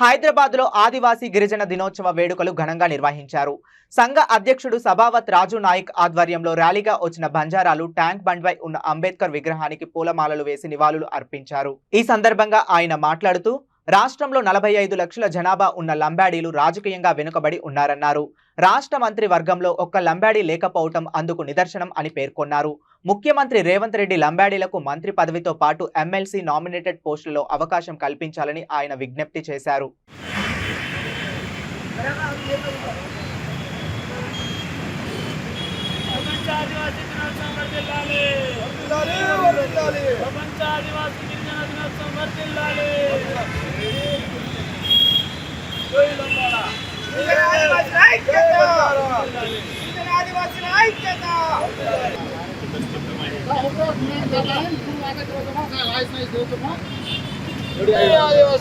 హైదరాబాద్లో ఆదివాసీ గిరిజన దినోత్సవ వేడుకలు ఘనంగా నిర్వహించారు. సంఘ అధ్యక్షుడు సభావత్ రాజు నాయక్ ఆధ్వర్యంలో ర్యాలీగా వచ్చిన బంజారాలు ట్యాంక్ బండ్పై ఉన్న అంబేద్కర్ విగ్రహానికి పూలమాలలు వేసి నివాళులు అర్పించారు. ఈ సందర్భంగా ఆయన మాట్లాడుతూ రాష్ట్రంలో 45 లక్షల జనాభా ఉన్న లంబాడీలు రాజకీయంగా వెనుకబడి ఉన్నారన్నారు. రాష్ట్ర మంత్రి వర్గంలో ఒక్క లంబాడీ లేకపోవటం అందుకు నిదర్శనం అని పేర్కొన్నారు. ముఖ్యమంత్రి రేవంత్ రెడ్డి లంబాడీలకు మంత్రి పదవితో పాటు ఎమ్మెల్సీ నామినేటెడ్ పోస్టులలో అవకాశం కల్పించాలని ఆయన విజ్ఞప్తి చేశారు.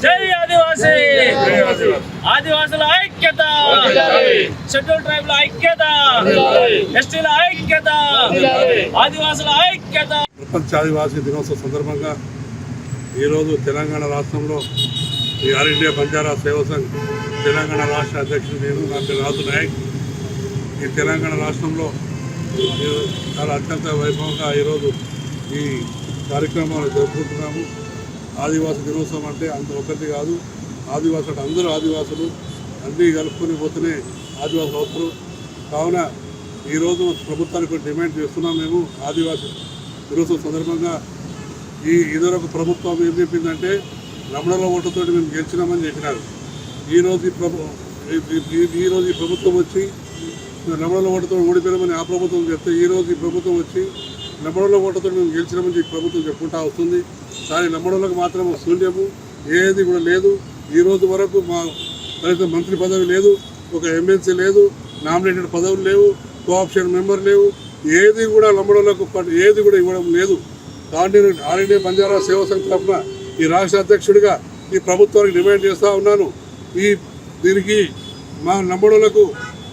జై ఆదివాసీ ఆదివాసుల ఐక్యత, షెడ్యూల్ ట్రైబ్ల ఐక్యత, ఎస్టీల ఐక్యత, ఆదివాసుల ఐక్యత. ప్రపంచ ఆదివాసీ దినోత్సవ సందర్భంగా ఈరోజు తెలంగాణ రాష్ట్రంలో ఈ ఆల్ ఇండియా బంజారా సేవా సంఘ్ తెలంగాణ రాష్ట్ర అధ్యక్షుడు నేను, నా పేరు రాజు నాయక్. ఈ తెలంగాణ రాష్ట్రంలో చాలా అత్యంత వైభవంగా ఈరోజు ఈ కార్యక్రమాలు జరుపుకుంటున్నాము. ఆదివాసీ దినోత్సవం అంటే అంత ఒకటి కాదు, ఆదివాసులు అంటే అందరూ ఆదివాసులు అన్నీ కలుపుకొని పోతేనే ఆదివాసులు అవుతారు. కావున ఈరోజు ప్రభుత్వానికి డిమాండ్ చేస్తున్నాం. మేము ఆదివాసీ దినోత్సవం సందర్భంగా ఇదివరకు ప్రభుత్వం ఏం చెప్పిందంటే రమణల ఓటుతో మేము గెలిచినామని చెప్పినారు. ఈరోజు ఈ ప్రభుత్వం వచ్చి రమణల ఓటుతో ఓడిపోయామని ఆ ప్రభుత్వం చెప్తే ఈరోజు ఈ ప్రభుత్వం వచ్చి నమ్మడంలో ఓటుతో మేము గెలిచినామని చెప్పి ప్రభుత్వం చెప్పుకుంటా వస్తుంది. కానీ నమ్మడంలోకి మాత్రం శూన్యము, ఏది కూడా లేదు. ఈరోజు వరకు మా కనీసం మంత్రి పదవి లేదు, ఒక ఎమ్మెల్సీ లేదు, నామినేటెడ్ పదవులు లేవు, కోఆప్షన్ మెంబర్ లేవు, ఏది కూడా నమ్మడంలోకి ఏది కూడా ఇవ్వడం లేదు. కాబట్టి ఆల్ ఇండియా బంజారా సేవా సంఘ్ తరఫున ఈ రాష్ట్ర అధ్యక్షుడిగా ఈ ప్రభుత్వానికి డిమాండ్ చేస్తూ ఉన్నాను. దీనికి మా నమ్మడులకు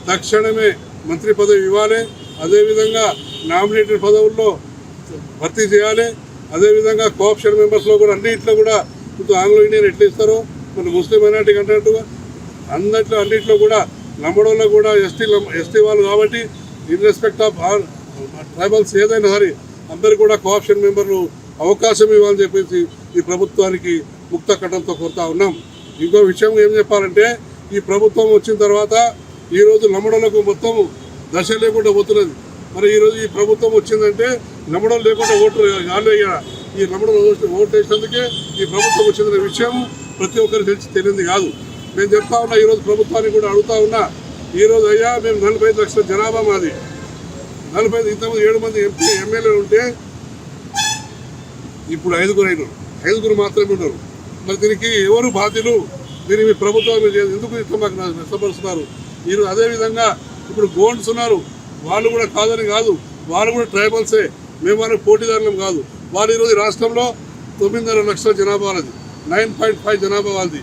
తక్షణమే మంత్రి పదవి ఇవ్వాలి, అదేవిధంగా నామినేటెడ్ పదవుల్లో భర్తీ చేయాలి, అదేవిధంగా కోఆప్షన్ మెంబర్స్లో కూడా అన్నింటిలో కూడా ఆంగ్లో ఇండియన్ ఎట్లా ఇస్తారో మన ముస్లిం మైనార్టీకి అన్నట్టుగా అన్నింటిలో కూడా నమ్మడంలో కూడా ఎస్టీ వాళ్ళు కాబట్టి ఇన్ రెస్పెక్ట్ ఆఫ్ ట్రైబల్స్ ఏదైనా సరే అందరికీ కూడా కోఆప్షన్ మెంబర్లు అవకాశం ఇవ్వాలని చెప్పేసి ఈ ప్రభుత్వానికి ముక్త కట్టంతో కోరుతా ఉన్నాం. ఇంకో విషయం ఏం చెప్పాలంటే ఈ ప్రభుత్వం వచ్చిన తర్వాత ఈరోజు నమ్మడలకు మొత్తం దశ లేకుండా పోతున్నది. మరి ఈరోజు ఈ ప్రభుత్వం వచ్చిందంటే నమ్మడం లేకుండా ఓటు ఈ నమ్మడం ఓటు వేసినందుకే ఈ ప్రభుత్వం వచ్చిందనే విషయం ప్రతి ఒక్కరికి తెలియంది కాదు. నేను చెప్తా ఉన్నా, ఈరోజు ప్రభుత్వానికి కూడా అడుగుతా ఉన్నా. ఈరోజు అయ్యా మేము 45 లక్షల జనాభా మాది, 45 ఇంతమంది 7 మంది ఎమ్మెల్యేలు ఉంటే ఇప్పుడు 5గురు మాత్రమే ఉన్నారు. మరి దీనికి ఎవరు బాధ్యులు? దీనికి ప్రభుత్వం ఎందుకు ఇట్లా మాకు నష్టపరుస్తున్నారు? ఈరోజు అదేవిధంగా ఇప్పుడు గోండ్స్ ఉన్నారు, వాళ్ళు కూడా కాదని కాదు, వాళ్ళు కూడా ట్రైబల్సే, మేము వాళ్ళకి పోటీదారులం కాదు. వాళ్ళు ఈరోజు రాష్ట్రంలో 9.5 లక్షల జనాభా వాళ్ళది, 9.5 జనాభా వాళ్ళది.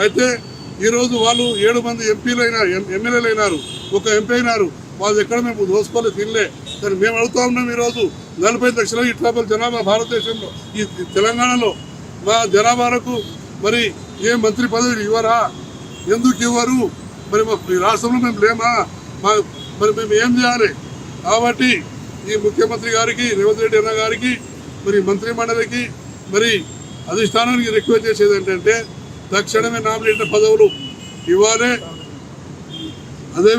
అయితే ఈరోజు వాళ్ళు 7 మంది ఎమ్మెల్యేలు అయినారు, ఒక ఎంపీ అయినారు. వాళ్ళు ఎక్కడ మేము దోసుకోలేదు, తినలే. కానీ మేము అడుగుతా ఉన్నాం, ఈరోజు 45 లక్షల ఈ ట్రైబల్ జనాభా భారతదేశంలో ఈ తెలంగాణలో మా జనాభాకు మరి ఏ మంత్రి పదవులు ఇవ్వరా? ఎందుకు ఇవ్వరు? మరి ఈ రాష్ట్రంలో మేము లేమా? మరి మేము ఏం చేయాలి? కాబట్టి ఈ ముఖ్యమంత్రి గారికి, రేవంత్ రెడ్డి అన్న గారికి, మరి మంత్రి మండలికి, మరి అధిష్టానానికి రిక్వెస్ట్ చేసేది ఏంటంటే తక్షణమే నామినేటెడ్ పదవులు ఇవ్వాలి. అదే